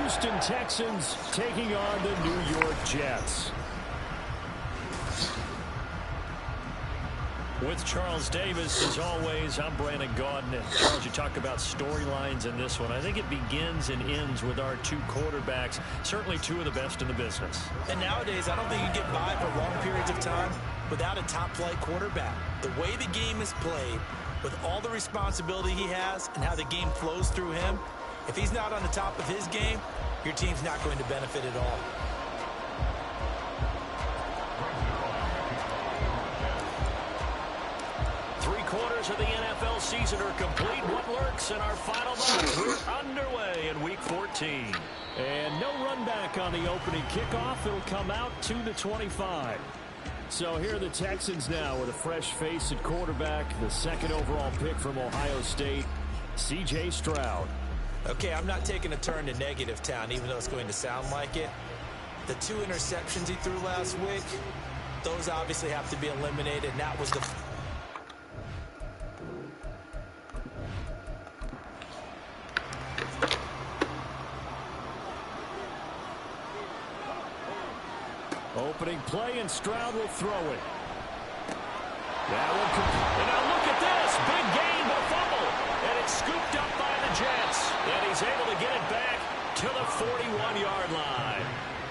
Houston Texans taking on the New York Jets. With Charles Davis, as always, I'm Brandon Gaudin. Charles, you talk about storylines in this one. I think it begins and ends with our two quarterbacks, certainly two of the best in the business. And nowadays, I don't think you can get by for long periods of time without a top-flight quarterback. The way the game is played, with all the responsibility he has and how the game flows through him, if he's not on the top of his game, your team's not going to benefit at all. Three-quarters of the NFL season are complete. What lurks in our final month? We're underway in Week 14. And no run back on the opening kickoff. It'll come out to the 25. So here are the Texans now with a fresh face at quarterback. The second overall pick from Ohio State, C.J. Stroud. Okay, I'm not taking a turn to negative town, even though it's going to sound like it. The 2 interceptions he threw last week, those obviously have to be eliminated, and that was the... Opening play, and Stroud will throw it. That one and now look at this. Big gain, the fumble. And it's scooped up by the Jets. And he's able to get it back to the 41-yard line.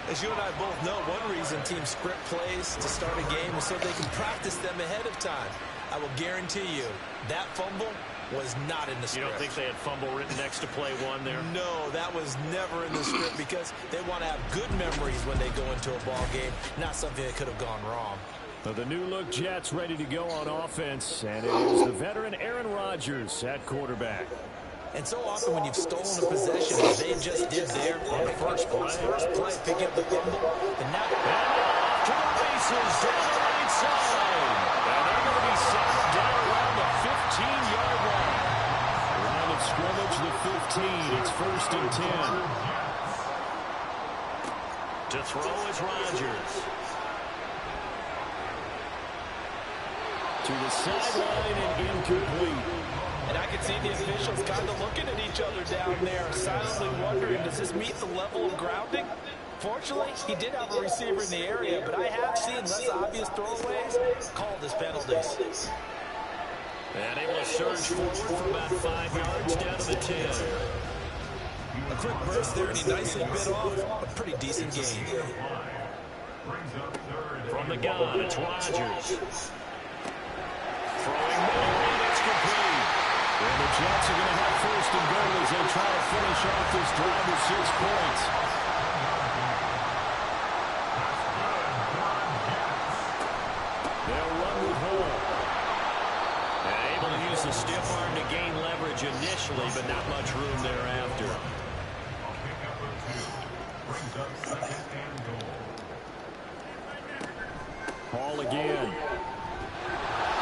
As you and I both know, one reason teams script plays to start a game is so they can practice them ahead of time. I will guarantee you that fumble was not in the script. You don't think they had fumble written next to play one there? No, that was never in the script because they want to have good memories when they go into a ball game, not something that could have gone wrong. So the new-look Jets ready to go on offense, and it is the veteran Aaron Rodgers at quarterback. And so often when you've stolen a possession, as they just did there on the first play, picking up the fumble, and now to the races down the right side. And they're going to be set down around the 15-yard line. Line of scrimmage, the 15. It's 1st and 10. To throw is Rodgers. To the sideline and incomplete. And I can see the officials kind of looking at each other down there, silently wondering, does this meet the level of grounding? Fortunately, he did have a receiver in the area, but I have seen less obvious throwaways called as penalties. And able to surge forward for about 5 yards down to the 10. A quick burst there, and he nicely bit off a pretty decent gain. From the gun, it's Rodgers. Throwing more, and it's complete. And the Jets are going to have 1st and goal as they try to finish off this drive with 6 points. They'll run with Hall. And able to use the stiff arm to gain leverage initially, but not much room thereafter. Hall again.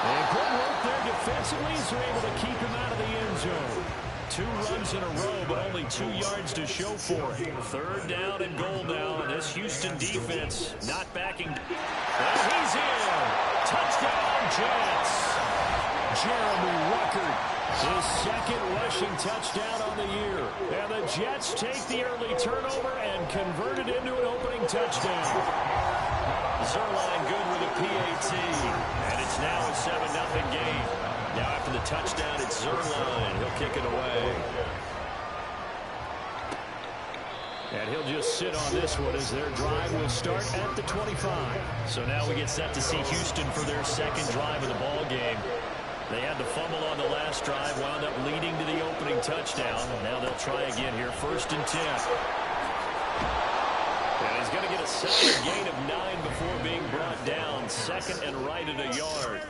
And good work there defensively, so able to keep him out of the end zone. 2 runs in a row, but only 2 yards to show for it. 3rd down and goal now, and this Houston defense not backing. And he's in. Touchdown, Jets. Jeremy Ruckert, his 2nd rushing touchdown on the year. And the Jets take the early turnover and convert it into an opening touchdown. Zerline good with a PAT, and it's now a 7-0 game. Now after the touchdown, it's Zerline. He'll kick it away. And he'll just sit on this one as their drive will start at the 25. So now we get set to see Houston for their 2nd drive of the ball game. They had the fumble on the last drive, wound up leading to the opening touchdown. Now they'll try again here, 1st and 10. And he's going to get a second gain of 9 before being brought down. 2nd and right at a yard.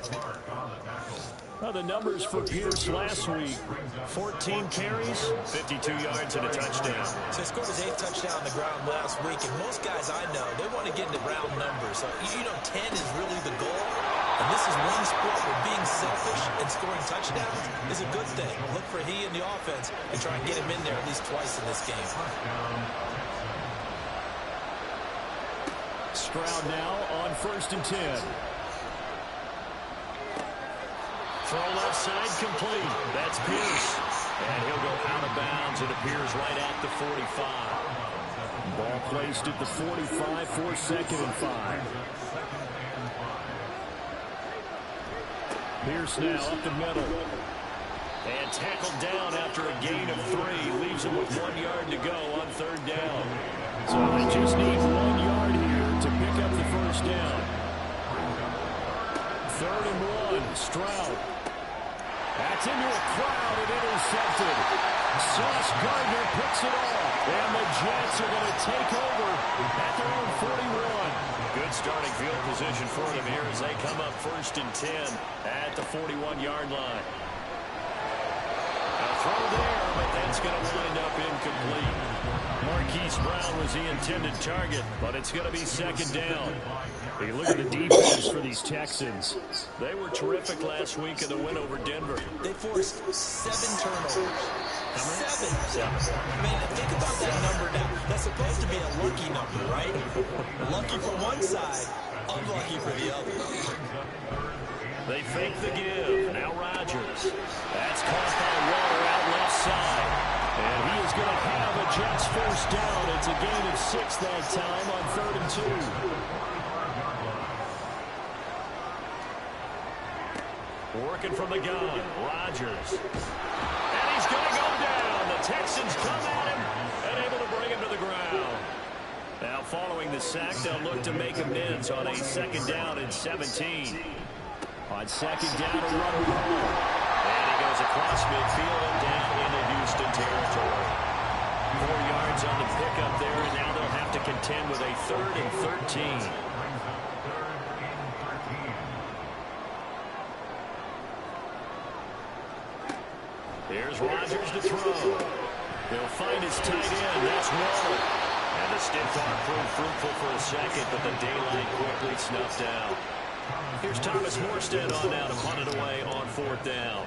Well, the numbers for Pierce last week, 14 carries, 52 yards and a touchdown. So he scored his 8th touchdown on the ground last week, and most guys I know, they want to get into round numbers. So, 10 is really the goal. And this is one sport where being selfish and scoring touchdowns is a good thing. Look for he and the offense and try and get him in there at least twice in this game. Stroud now on 1st and 10. Throw left side complete. That's Pierce. And he'll go out of bounds. It appears right at the 45. Ball placed at the 45 for 2nd and 5. Pierce now up the middle. And tackled down after a gain of 3. Leaves him with 1 yard to go on 3rd down. So they just need 1 yard here to pick up the 1st down. 3rd and 1. Stroud. That's into a crowd and intercepted. Sauce Gardner picks it off. And the Jets are going to take over at their own 41. Good starting field position for them here as they come up 1st and 10 at the 41-yard line. A throw there, but that's going to wind up incomplete. Marquise Brown was the intended target, but it's going to be 2nd down. Hey, look at the defense for these Texans. They were terrific last week in the win over Denver. They forced 7 turnovers. 7. I mean, think about that number now. That's supposed to be a lucky number, right? Lucky for one side, unlucky for the other. They fake the give. Now Rodgers. That's caught by Waller out left side. And he is going to have a Jets 1st down. It's a gain of 6 that time on 3rd and 2. Working from the gun. Rodgers. And he's going to go down. The Texans come at him and able to bring him to the ground. Now following the sack, they'll look to make amends on a 2nd down and 17. On 2nd down, a run roll. And he goes across midfield and down into Houston territory. 4 yards on the pickup there, and now they'll have to contend with a 3rd and 13. Here's Rodgers to throw. He'll find his tight end. That's Waller. And the stiff arm proved fruitful for a second, but the daylight quickly snuffed out. Here's Thomas Morstead on now to punt it away on 4th down.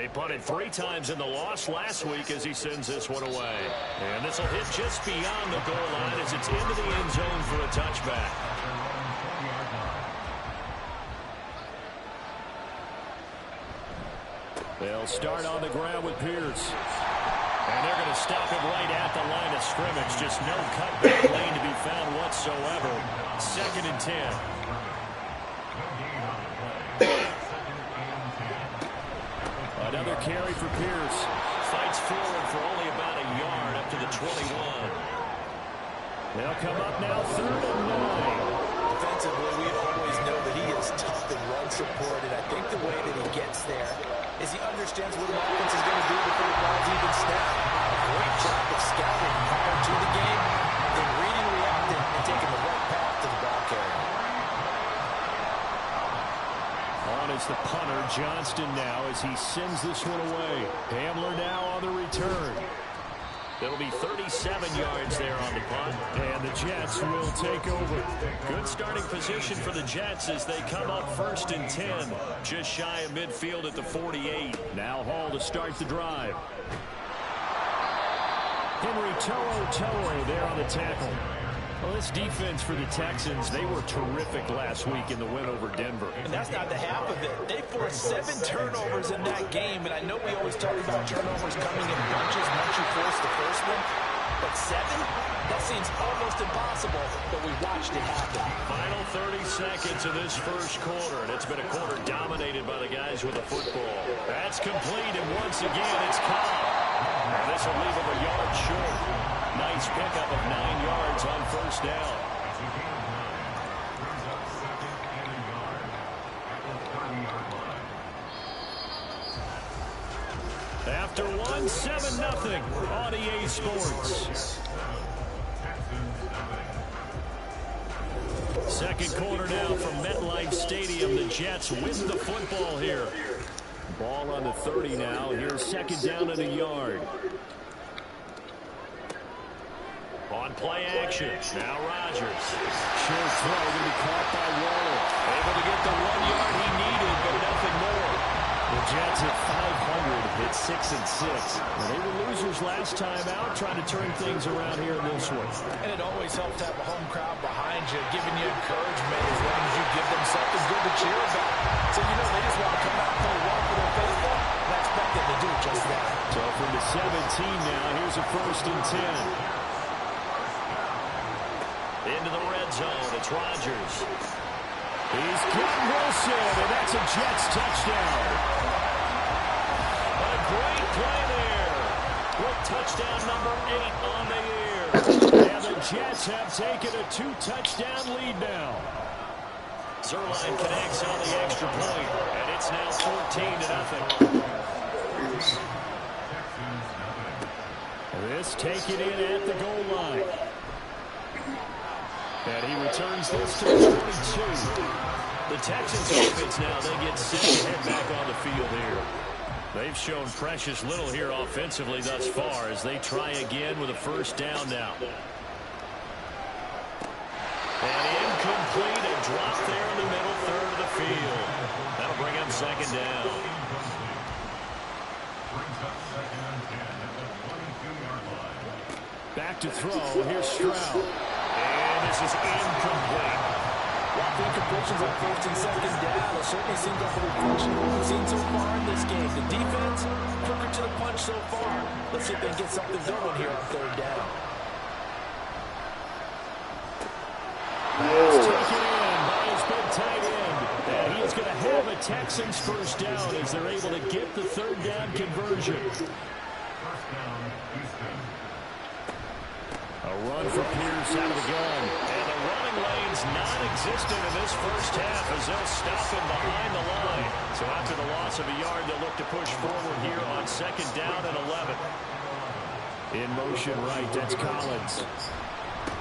He punted 3 times in the loss last week as he sends this one away. And this will hit just beyond the goal line as it's into the end zone for a touchback. They'll start on the ground with Pierce. And they're going to stop him right at the line of scrimmage. Just no cutback lane to be found whatsoever. 2nd and 10. Another carry for Pierce. Fights forward for only about a yard up to the 21. They'll come up now 3rd and 9. Defensively, we always know that he is tough and run support, and I think the way that he gets there is he understands what the offense is going to do before the ball's even snapped. Great job of scouting prior to the game, then reading, reacting, and taking the right path to the ball carrier. On is the punter, Johnston now as he sends this one away. Hamler now on the return. It'll be 37 yards there on the punt. And the Jets will take over. Good starting position for the Jets as they come up 1st and 10. Just shy of midfield at the 48. Now Hall to start the drive. Henry To'o there on the tackle. Well, this defense for the Texans, they were terrific last week in the win over Denver. And that's not the half of it. They forced 7 turnovers in that game, and I know we always talk about turnovers coming in bunches once you force the first one, but 7? That seems almost impossible, but we watched it happen. Final 30 seconds of this 1st quarter, and it's been a quarter dominated by the guys with the football. That's complete, and once again, it's caught. And this will leave him a yard short. Nice pickup of 9 yards on 1st down. After one, 7-0 on EA Sports. 2nd quarter now from MetLife Stadium. The Jets win the football here. Ball on the 30 now. Here's 2nd down and a yard. On play action. Now Rodgers. Short throw going to be caught by Waller. Able to get the 1 yard he needed, but nothing more. The Jets at 500 hit 6 and 6. They were losers last time out, trying to turn things around here in this one. And it always helps to have a home crowd behind you, giving you encouragement as long as you give them something good to cheer about. So, you know, they just want to come out and play well for their faithful, and I expect them to do just that. So from the 17 now. Here's a 1st and 10. Into the red zone. It's Rodgers. He's got Wilson, and that's a Jets touchdown. A great play there. With touchdown number 8 on the year. And the Jets have taken a 2-touchdown lead now. Zerline connects on the extra point, and it's now 14-0. This taken in at the goal line. And he returns this to the 22. The Texans offense now, they get set to head back on the field here. They've shown precious little here offensively thus far as they try again with a 1st down now. And incomplete, a drop there in the middle third of the field. That'll bring up 2nd down. Back to throw. Here's Stroud. And this is incomplete. Well, the incompletions on 1st and 2nd down. It certainly seems like a reflection of what we've seen so far in this game. The defense, quicker to the punch so far. Let's see if they can get something going here on 3rd down. That's taken in by his big tight end. And he is going to have a Texans 1st down as they're able to get the 3rd down conversion. A run for Pierce out of the gun. And the running lane's non-existent in this 1st half as they'll stop him behind the line. So after the loss of a yard, they'll look to push forward here on 2nd down and 11. In motion right, that's Collins.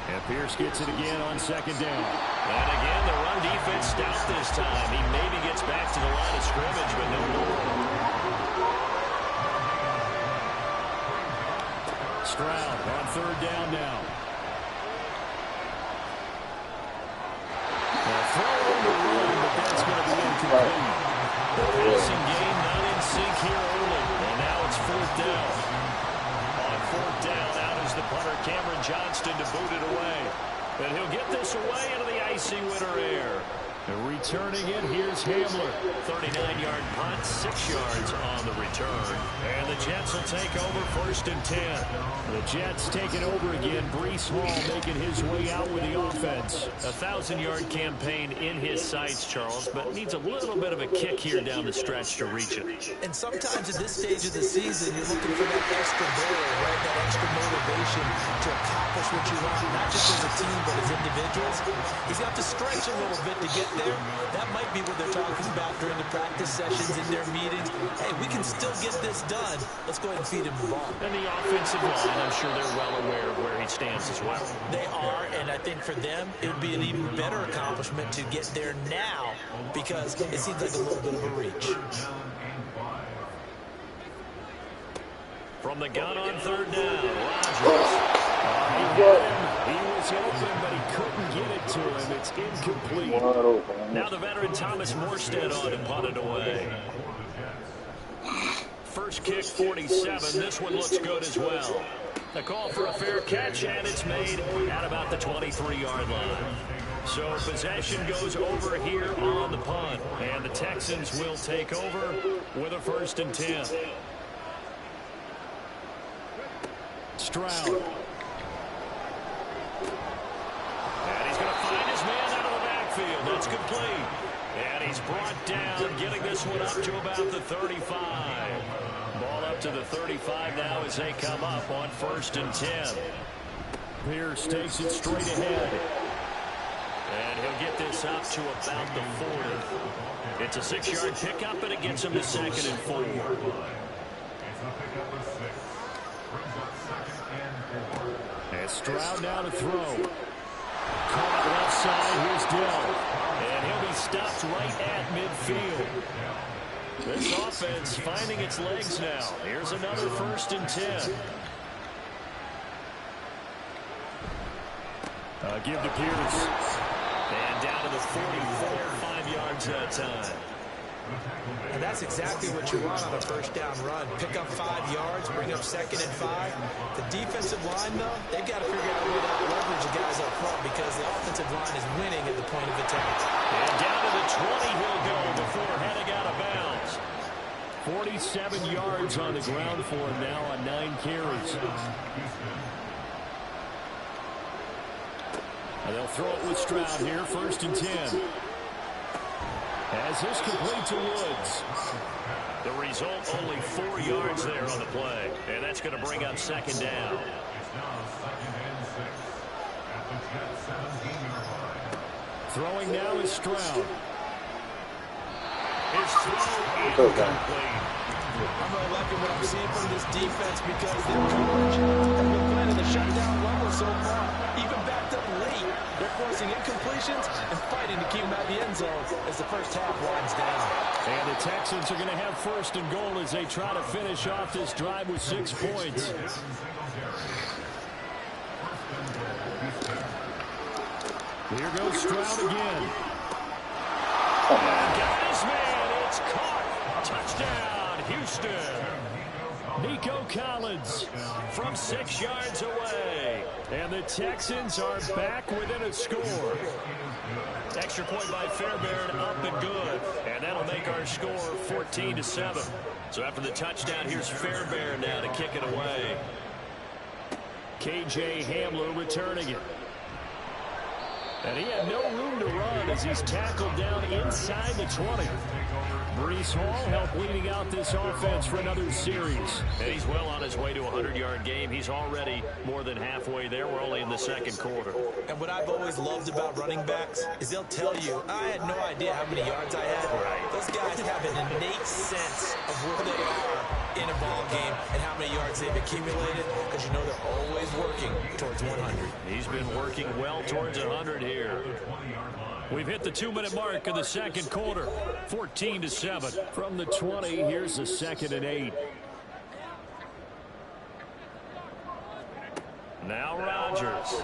And Pierce gets it again on 2nd down. And again, the run defense stout this time. He maybe gets back to the line of scrimmage, but no more. Stroud on 3rd down now. A throw on the run, but that's going to be incomplete. The passing game not in sync here early. And now it's 4th down. On 4th down, out is the punter, Cameron Johnston, to boot it away. And he'll get this away into the icy winter air. And returning it, here's Hamler. 39-yard punt, 6 yards on the return. And the Jets will take over 1st and 10. The Jets taking over again. Breece Hall making his way out with the offense. A 1,000-yard campaign in his sights, Charles, but needs a little bit of a kick here down the stretch to reach it. And sometimes at this stage of the season, you're looking for that extra goal, right? That extra motivation to accomplish what you want, not just as a team, but as individuals. He's got to stretch a little bit to get there. That might be what they're talking about during the practice sessions, in their meetings. Hey, we can still get this done. Let's go ahead and feed him the ball. And the offensive line, I'm sure they're well aware of where he stands as well. They are, and I think for them, it would be an even better accomplishment to get there now because it seems like a little bit of a reach. From the gun on 3rd down, Rodgers. He was open, but he couldn't get it to him. It's incomplete. Now the veteran Thomas Morstead on to punt it away. First kick, 47. This one looks good as well. A call for a fair catch, and it's made at about the 23-yard line. So possession goes over here on the punt, and the Texans will take over with a 1st and 10. Stroud. And he's going to find his man out of the backfield. That's complete. And he's brought down, getting this one up to about the 35. Ball up to the 35 now as they come up on 1st and 10. Pierce takes it straight ahead. And he'll get this up to about the 40. It's a 6-yard pickup, and it gets him to 2nd and 4. And Stroud now to throw. Caught left side, here's Dell. And he'll be stopped right at midfield. This offense finding its legs now. Here's another 1st and 10. Give to Pierce. And down to the 44, 5 yards that time. And that's exactly what you want on a 1st down run. Pick up 5 yards, bring up 2nd and 5. The defensive line, though, they've got to figure out a way to leverage the guys up front because the offensive line is winning at the point of attack. And down to the 20 he'll go before heading out of bounds. 47 yards on the ground for him now on 9 carries. And they'll throw it with Stroud here, 1st and 10. As this complete to Woods. The result, only 4 yards there on the play. And that's going to bring up 2nd down. Throwing now is Stroud. His throw incomplete. I'm really liking what I'm seeing from this defense because their coverage has been playing at the shutdown level so far. Even backed up late, they're forcing incompletions and fighting to keep them out of the end zone as the first half winds down. And the Texans are going to have 1st and goal as they try to finish off this drive with 6 points. Here goes Stroud again. And got his man. It's caught. Touchdown, Houston. Nico Collins from 6 yards away. And the Texans are back within a score. Extra point by Fairbairn, up and good. And that'll make our score 14-7. So after the touchdown, here's Fairbairn now to kick it away. KJ Hamler returning it. And he had no room to run as he's tackled down inside the 20. Breece Hall helped leading out this offense for another series. And he's well on his way to a 100-yard game. He's already more than halfway there. We're only in the 2nd quarter. And what I've always loved about running backs is they'll tell you, I had no idea how many yards I had. Right. Those guys have an innate sense of where they are in a ball game and how many yards they've accumulated because you know they're always working towards 100. He's been working well towards 100 here. We've hit the 2-minute mark of the 2nd quarter. 14-7. From the 20, here's the 2nd and 8. Now Rodgers.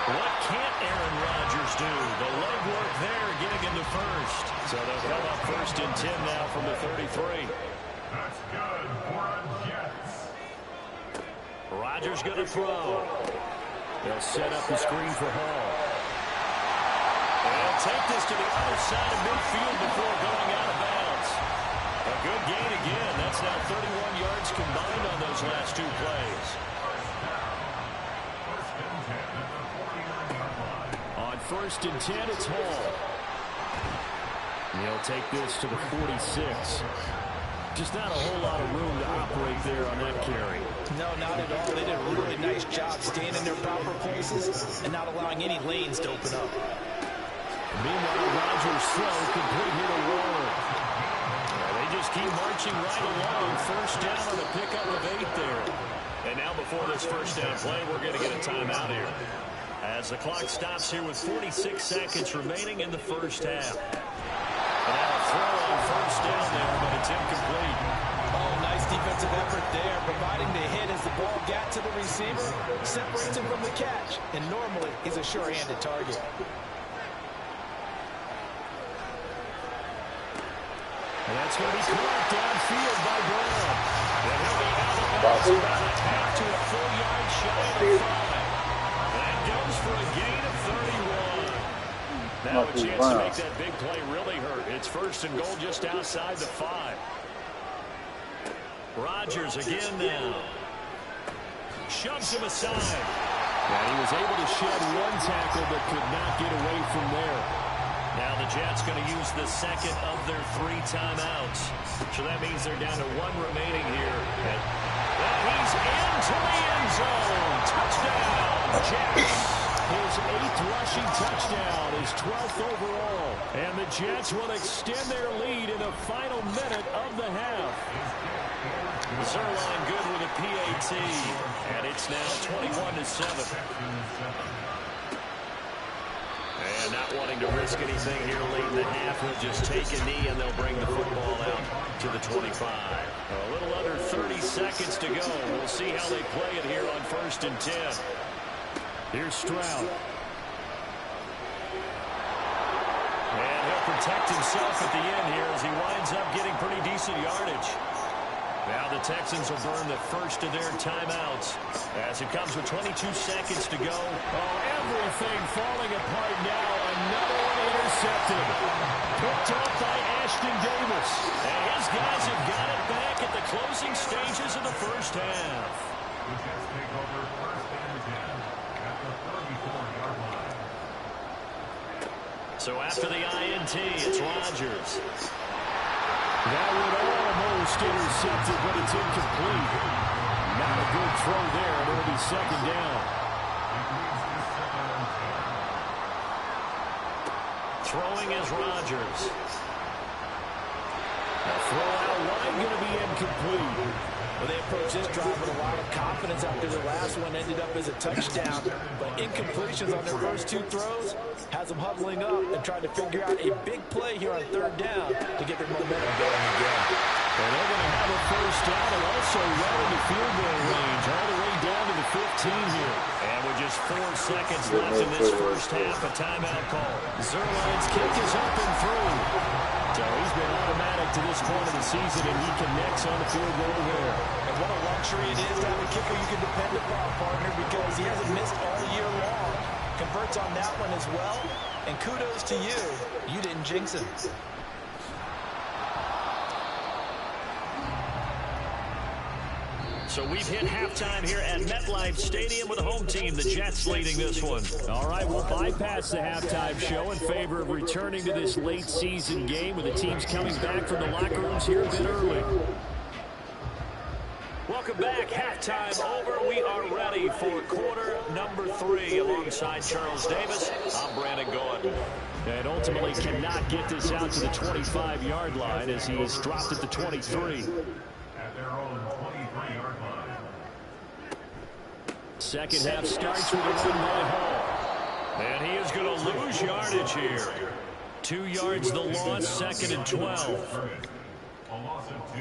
What can't Aaron Rodgers do? The legwork there getting into 1st. So they'll come up 1st and 10 now from the 33. That's good for a Jets. Rodgers going to throw. They'll set up the screen for Hall. They'll take this to the other side of midfield before going out of bounds. A good gain again. That's now 31 yards combined on those last 2 plays. On 1st and 10, it's Hall. He'll take this to the 46. Just not a whole lot of room to operate there on that carry. No, not at all. They did a really nice job staying in their proper places and not allowing any lanes to open up. Meanwhile, Rodgers' throw complete here to Waller. They just keep marching right along. 1st down on a pickup of 8 there. And now before this 1st down play, we're going to get a timeout here. As the clock stops here with 46 seconds remaining in the 1st half. And now a throw on 1st down there, but it's incomplete. Oh, nice defensive effort there, providing the hit as the ball got to the receiver, separates him from the catch, and normally he's a sure-handed target. And that's going to be caught downfield by Brown. And he'll be out of bounds about a half to a full yard shy of 5. That goes for a gain of 31. Now a chance to make that big play really hurt. It's 1st and goal just outside the 5. Rodgers again now. Shoves him aside. And he was able to shed 1 tackle but could not get away from there. Now the Jets going to use the 2nd of their 3 timeouts. So that means they're down to 1 remaining here. And he's into the end zone. Touchdown, Jets. His 8th rushing touchdown, his 12th overall. And the Jets will extend their lead in the final minute of the half. Zerline good with a PAT. And it's now 21-7. And not wanting to risk anything here late in the half, he'll just take a knee and they'll bring the football out to the 25. A little under 30 seconds to go. We'll see how they play it here on 1st and 10. Here's Stroud. And he'll protect himself at the end here as he winds up getting pretty decent yardage. Now the Texans will burn the first of their timeouts as it comes with 22 seconds to go. Oh, everything falling apart now. Another one intercepted. Picked up by Ashton Davis. And his guys have got it back at the closing stages of the first half. The Jets take over first and 10 at the 34-yard line. So after the INT, it's Rodgers. That would almost intercepted, but it's incomplete. Not a good throw there, and it'll be second down. Throwing is Rodgers. A throw out wide going to be incomplete. Well, they approached this drive with a lot of confidence after the last one ended up as a touchdown. But incompletions on their first two throws has them huddling up and trying to figure out a big play here on third down to get their momentum going again. And they're going to have a first down and also well into field goal range, all the way down to the 15 here. And with just 4 seconds left in this first half, a timeout call. Zuerlein's kick is up and through. So he's been automatic to this point of the season, and he connects on the field goal there. And what a luxury it is to have a kicker you can depend upon, partner, because he hasn't missed all year long. Converts on that one as well. And kudos to you. You didn't jinx him. So we've hit halftime here at MetLife Stadium with the home team, the Jets, leading this one. All right, we'll bypass the halftime show in favor of returning to this late season game with the teams coming back from the locker rooms here a bit early. Welcome back. Halftime over. We are ready for quarter number 3 alongside Charles Davis. I'm Brandon Gordon. And ultimately cannot get this out to the 25-yard line as he is dropped at the 23. At their own 23-yard line. Second half starts with a run by Hall. And he is going to lose yardage here. 2 yards the loss, second and 12. A loss of 2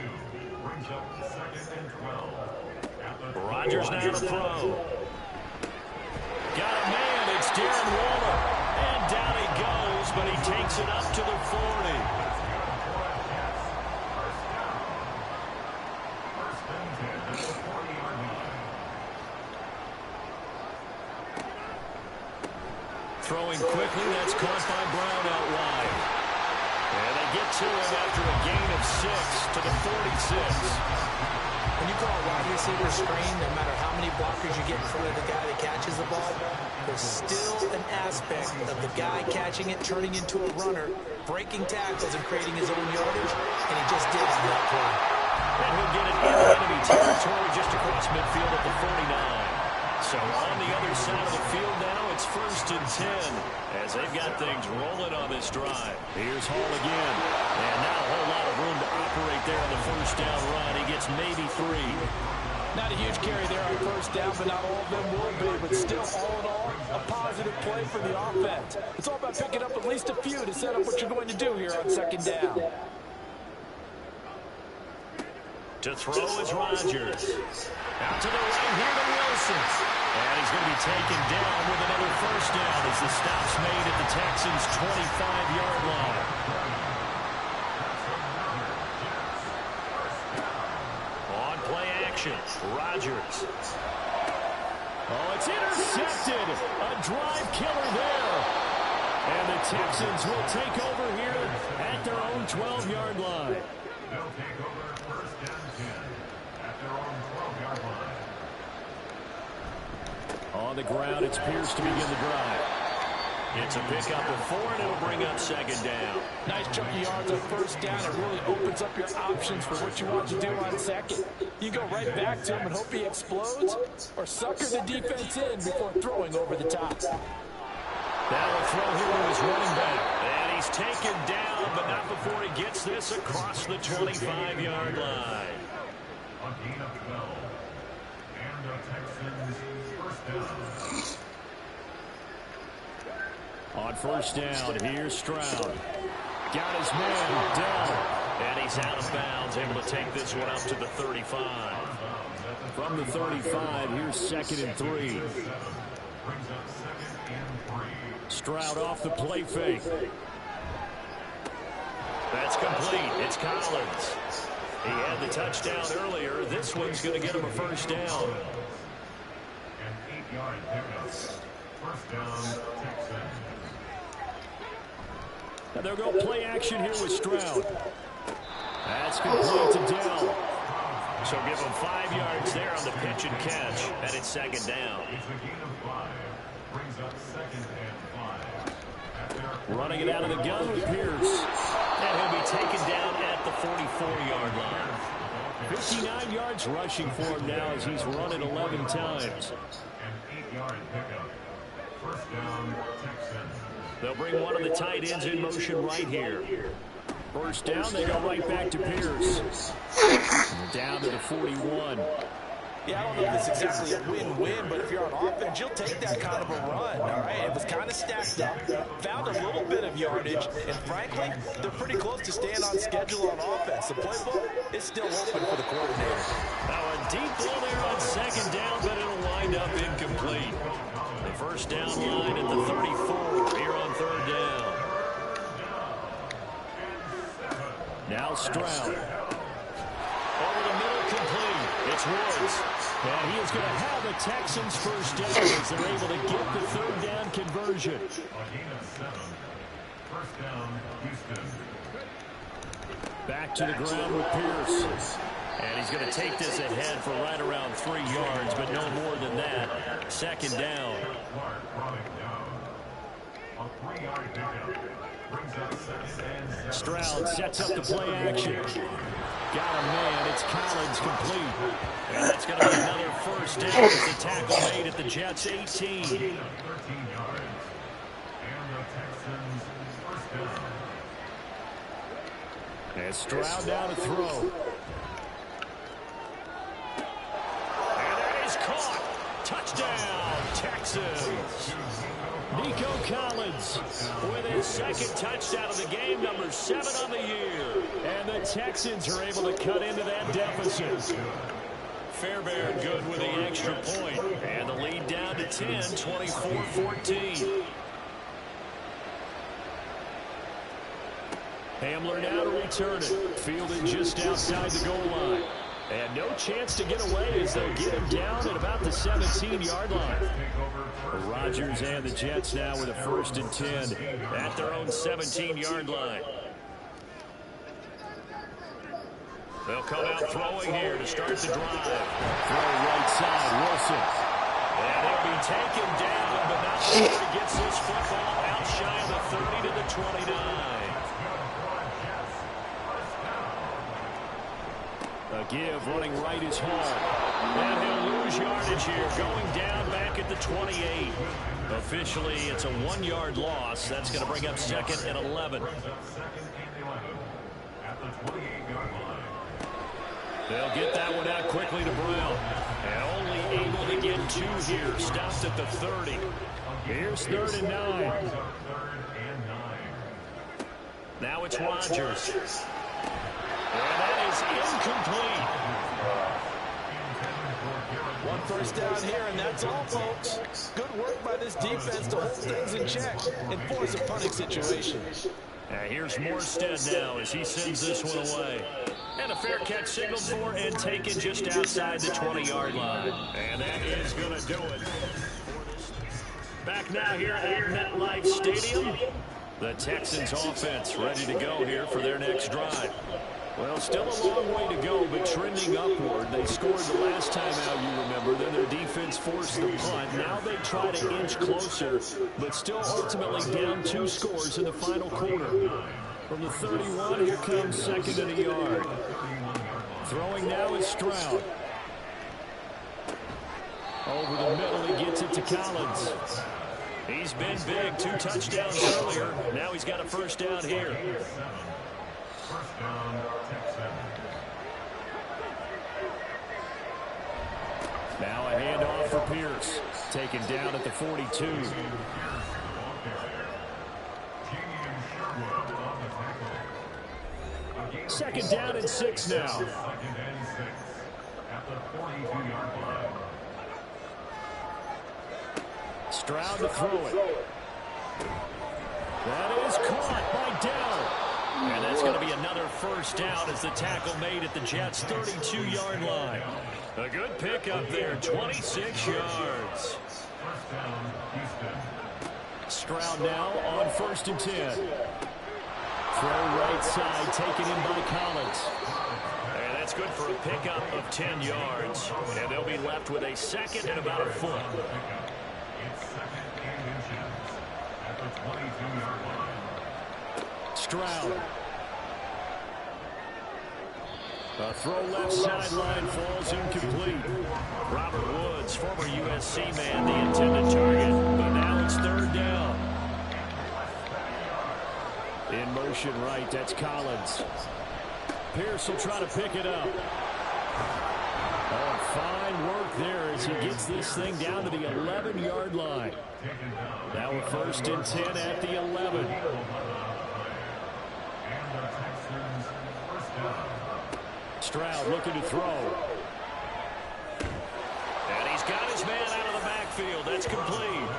brings up second and 12. Rodgers now to throw. Got a man, it's Darren Waller. And down he goes, but he takes it up to the 40. Throwing quickly, that's caught by Brown out wide. And they get to him after a gain of 6 to the 46. When you call a wide receiver screen, no matter how many blockers you get in front of the guy that catches the ball, there's still an aspect of the guy catching it, turning into a runner, breaking tackles and creating his own yardage, and he just did on that play. And he'll get it into enemy territory just across midfield at the 49. So on the other side of the field now, it's first and 10 as they've got things rolling on this drive. Here's Hall again. And not a whole lot of room to operate there on the first down run. He gets maybe 3. Not a huge carry there on first down, but not all of them will be. But still, all in all, a positive play for the offense. It's all about picking up at least a few to set up what you're going to do here on second down. To throw is Rodgers. Out to the right here to Wilson. And he's going to be taken down with another first down as the stop's made at the Texans' 25-yard line. On play action, Rodgers. Oh, it's intercepted. A drive killer there. And the Texans will take over here at their own 12-yard line. They'll take over first and 10 at their own 12-yard line. On the ground, it's Pierce to begin the drive. It's a pickup of 4, and it'll bring up second down. Nice chunk of yards on first down. It really opens up your options for what you want to do on second. You go right back to him and hope he explodes, or sucker the defense in before throwing over the top. That'll throw here to his running back. And he's taken down, but not before he gets this across the 25-yard line. A gain of 12. And the Texans first down. On first down, here's Stroud. Got his man down. And he's out of bounds, able to take this one up to the 35. From the 35, here's second and 3. Brings up second and 3. Stroud off the play fake. That's complete. It's Collins. He had the touchdown earlier. This one's going to get him a first down. An 8-yard pickup. First down, Texans. Now they'll go play action here with Stroud. That's complete to Dell. So give him 5 yards there on the pitch and catch. And it's second down. It's a gain of 5. Brings up 2nd and 5. Running it out of the gun with Pierce. And he'll be taken down at the 44-yard line. 59 yards rushing for him now as he's run it 11 times. An 8-yard pickup. First down, Texans. They'll bring one of the tight ends in motion right here. First down, they go right back to Pierce. Down to the 41. Yeah, I don't know if it's exactly a win-win, but if you're on offense, you'll take that kind of a run, all right? It was kind of stacked up, found a little bit of yardage, and frankly, they're pretty close to staying on schedule on offense. The playbook is still open for the coordinator. Now a deep ball there on second down, but it'll wind up incomplete. The first down line at the 34 here on third down. Now Stroud. Over the middle, complete. It's Woods. And he is going to have the Texans first down as they're able to get the third down conversion. A gain of 7. First down, Houston. Back to the ground with Pierce. And he's going to take this ahead for right around 3 yards, but no more than that. Second down. Clark running down. A 3-yard pickup. Brings up 2nd and 7. Stroud sets up the play action. Got a man. It's Collins complete. And that's going to be another first down as the tackle made at the Jets' 18. 13 yards. And the Texans first down. And Stroud now to throw. And that is caught. Touchdown, Texans. Nico Collins with his second touchdown of the game, number 7 on the year. And the Texans are able to cut into that deficit. Fairbairn good with the extra point. And the lead down to 10, 24-14. Hamler now to return it. Fielded just outside the goal line. And no chance to get away as they'll get him down at about the 17-yard line. Rodgers and the Jets now with a 1st and 10 at their own 17-yard line. They'll come out throwing here to start the drive. Throw right side, Wilson. And he'll be taken down, but not before he gets this football out shy of the 30 to the 29. A give running right is Hall. And he'll lose yardage here, going down back at the 28. Officially, it's a 1-yard loss. That's going to bring up 2nd and 11. They'll get that one out quickly to Brown. And only able to get 2 here. Stopped at the 30. Here's 3rd and 9. Now it's Rodgers. And that is incomplete. 1 first down here, and that's all, folks. Good work by this defense to hold things in check and force a punting situation. Here's Morstead now as he sends this one away. And a fair catch signaled for and taken just outside the 20-yard line. And that is going to do it. Back now here at MetLife Stadium. The Texans offense ready to go here for their next drive. Well, still a long way to go, but trending upward. They scored the last time out, you remember. Then their defense forced the punt. Now they try to inch closer, but still ultimately down 2 scores in the final quarter. From the 31, here comes 2nd and a yard. Throwing now is Stroud. Over the middle, he gets it to Collins. He's been big, 2 touchdowns earlier. Now he's got a first down here. First down, Texans. Now a handoff for Pierce. Taken down at the 42. Second down and 6 now. Second and 6 at the 42-yard line. Stroud to throw it. That is caught by Dell. And that's going to be another first down as the tackle made at the Jets' 32-yard line. A good pickup there, 26 yards. First down, Houston. Stroud now on 1st and 10. Throw right side, taken in by Collins. And that's good for a pickup of 10 yards. And they'll be left with a second and about a foot. It's second and inches at the 22-yard line. Stroud. A throw left sideline falls incomplete. Robert Woods, former USC man, the intended target, but now it's 3rd down. In motion right, that's Collins. Pierce will try to pick it up. Oh, fine work there as he gets this thing down to the 11-yard line. Now we're 1st and 10 at the 11. And the Texans first down. Stroud looking to throw. And he's got his man out of the backfield. That's complete.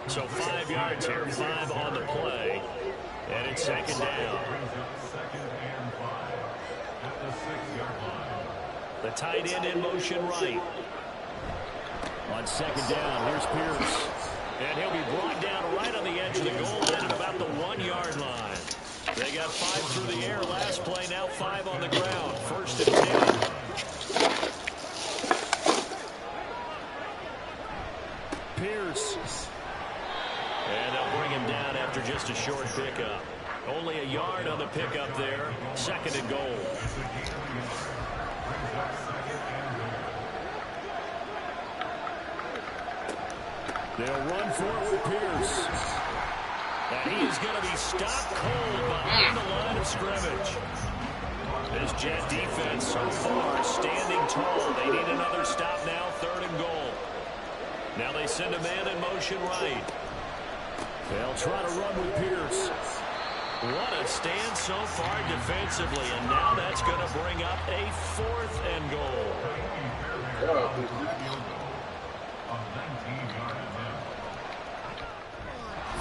So 5 yards here, 5 on the play. And it's 2nd down. Second and 5 at the 6-yard line. The tight end in motion right. On 2nd down, here's Pierce. And he'll be brought down right on the edge of the goal line at about the 1-yard line. They got 5 through the air last play, now 5 on the ground. 1st and 10. Pierce. And they'll bring him down after just a short pickup. Only a yard on the pickup there. 2nd and goal. They'll run for it with Pierce. And he is going to be stopped cold behind the line of scrimmage. This Jet defense so far standing tall. They need another stop now, 3rd and goal. Now they send a man in motion right. They'll try to run with Pierce. What a stand so far defensively, and now that's going to bring up a 4th and goal.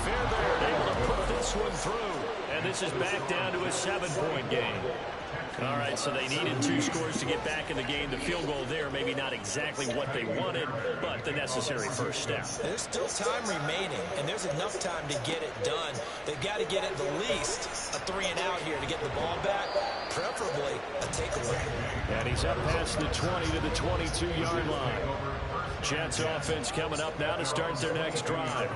Fairbairn able to put this one through, and this is back down to a 7-point game. All right, so they needed 2 scores to get back in the game. The field goal there, maybe not exactly what they wanted, but the necessary first step. There's still time remaining, and there's enough time to get it done. They've got to get at the least a 3-and-out here to get the ball back, preferably a takeaway. And he's up past the 20 to the 22-yard line. Jets offense coming up now to start their next drive.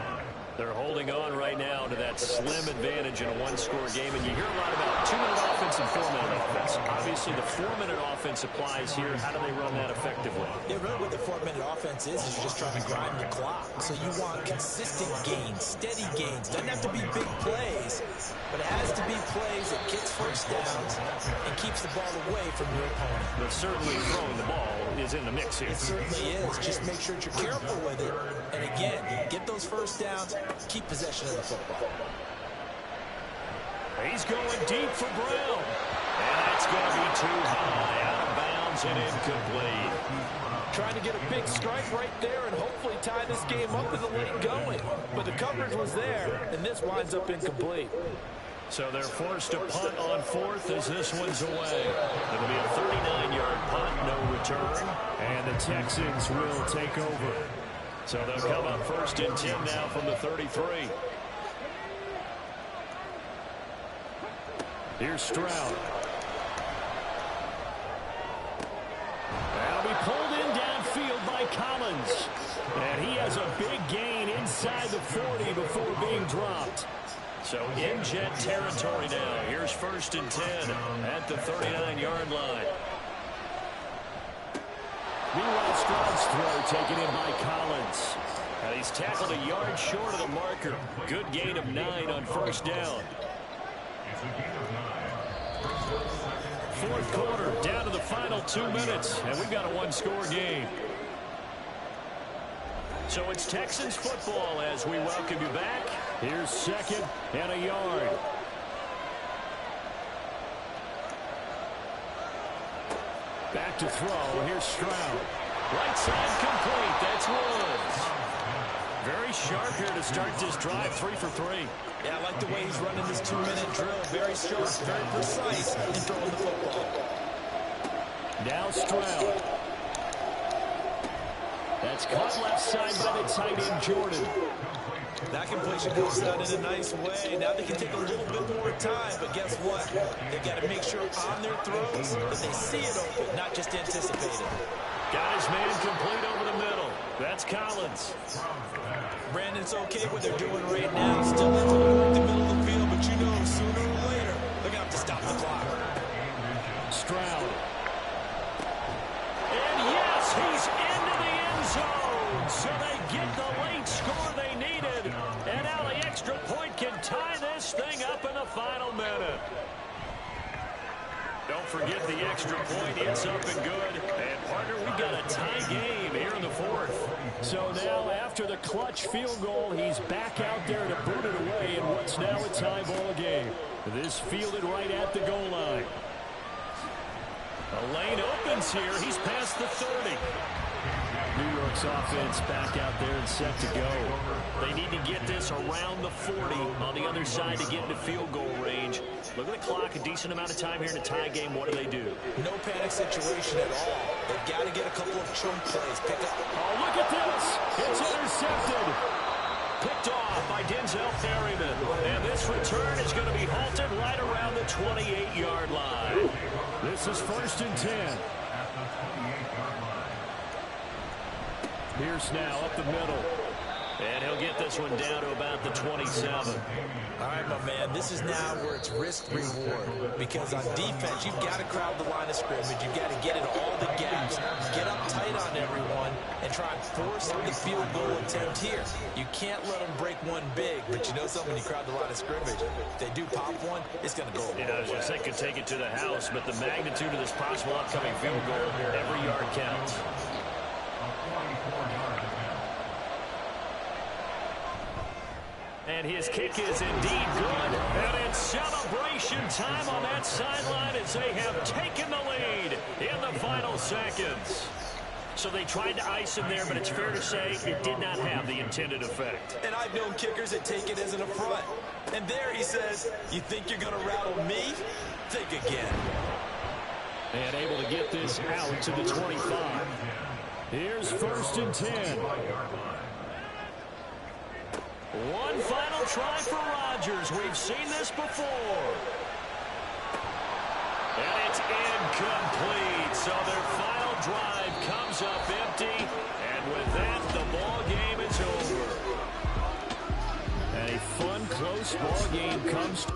They're holding on right now to that slim advantage in a 1-score game. And you hear a lot about 2-minute offense and 4-minute offense. Obviously, the 4-minute offense applies here. How do they run that effectively? Yeah, really what the 4-minute offense is you're just trying to grind the clock. So you want consistent gains, steady gains. Doesn't have to be big plays, but it has to be plays that gets first downs and keeps the ball away from your opponent. But certainly throwing the ball is in the mix here. It certainly is. Just make sure that you're careful with it. And again, get those first downs, keep possession of the football. He's going deep for Brown. And that's going to be too high, out of bounds and incomplete. Trying to get a big strike right there and hopefully tie this game up in the late going. But the coverage was there, and this winds up incomplete. So they're forced to punt on 4th as this one's away. It'll be a 39-yard punt, no return. And the Texans will take over. So they'll come up 1st and 10 now from the 33. Here's Stroud. That'll be pulled in downfield by Collins. And he has a big gain inside the 40 before being dropped. So in Jet territory now. Here's 1st and 10 at the 39-yard line. Meanwhile, Stroud's throw taken in by Collins. And he's tackled a yard short of the marker. Good gain of 9 on 1st down. 4th quarter, down to the final 2 minutes, and we've got a 1-score game. So it's Texans football as we welcome you back. Here's 2nd and a yard. Back to throw. Here's Stroud. Right side complete. That's Woods. Very sharp here to start this drive, 3 for 3. Yeah, I like the way he's running this 2-minute drill. Very sharp, very precise in throwing the football. Now Stroud. That's caught left side by the tight end, Jordan. That completion goes out in a nice way. Now they can take a little bit more time, but guess what? They got to make sure on their throws that they see it open, not just anticipate it. Got his man complete over the middle. That's Collins. Brandon's okay what they're doing right now. Still able to work the middle of the field, but you know sooner or later they're going to have to stop the clock. Stroud. And yes, he's into the end zone. So they get the late score they needed. And now the extra point can tie this thing up in the final minute. Don't forget the extra point. It's up and good. And, partner, we've got a tie game here in the fourth. So now, after the clutch field goal, he's back out there to boot it away in what's now a tie ball game. This fielded right at the goal line. A lane opens here. He's past the 30. New York's offense back out there and set to go. They need to get this around the 40 on the other side to get into field goal range. Look at the clock, a decent amount of time here in a tie game. What do? No panic situation at all. They've got to get a couple of chunk plays. Pick up. Oh, look at this. It's intercepted. Picked off by Denzel Perryman. And this return is going to be halted right around the 28-yard line. This is 1st and 10. Pierce now up the middle. And he'll get this one down to about the 27. All right, my man, this is now where it's risk-reward. Because on defense, you've got to crowd the line of scrimmage. You've got to get in all the gaps, get up tight on everyone, and try and force the field goal attempt here. You can't let them break one big, but you know something, when you crowd the line of scrimmage, if they do pop one, it's going to go away. Yeah, I was just thinking take it to the house, but the magnitude of this possible upcoming field goal, every yard counts. And his kick is indeed good. And it's celebration time on that sideline as they have taken the lead in the final seconds. So they tried to ice him there, but it's fair to say it did not have the intended effect. And I've known kickers that take it as an affront. And there he says, you think you're going to rattle me? Think again. And able to get this out to the 25. Here's 1st and 10. One final try for Rodgers. We've seen this before. And it's incomplete. So their final drive comes up empty. And with that, the ball game is over. And a fun, close ball game comes.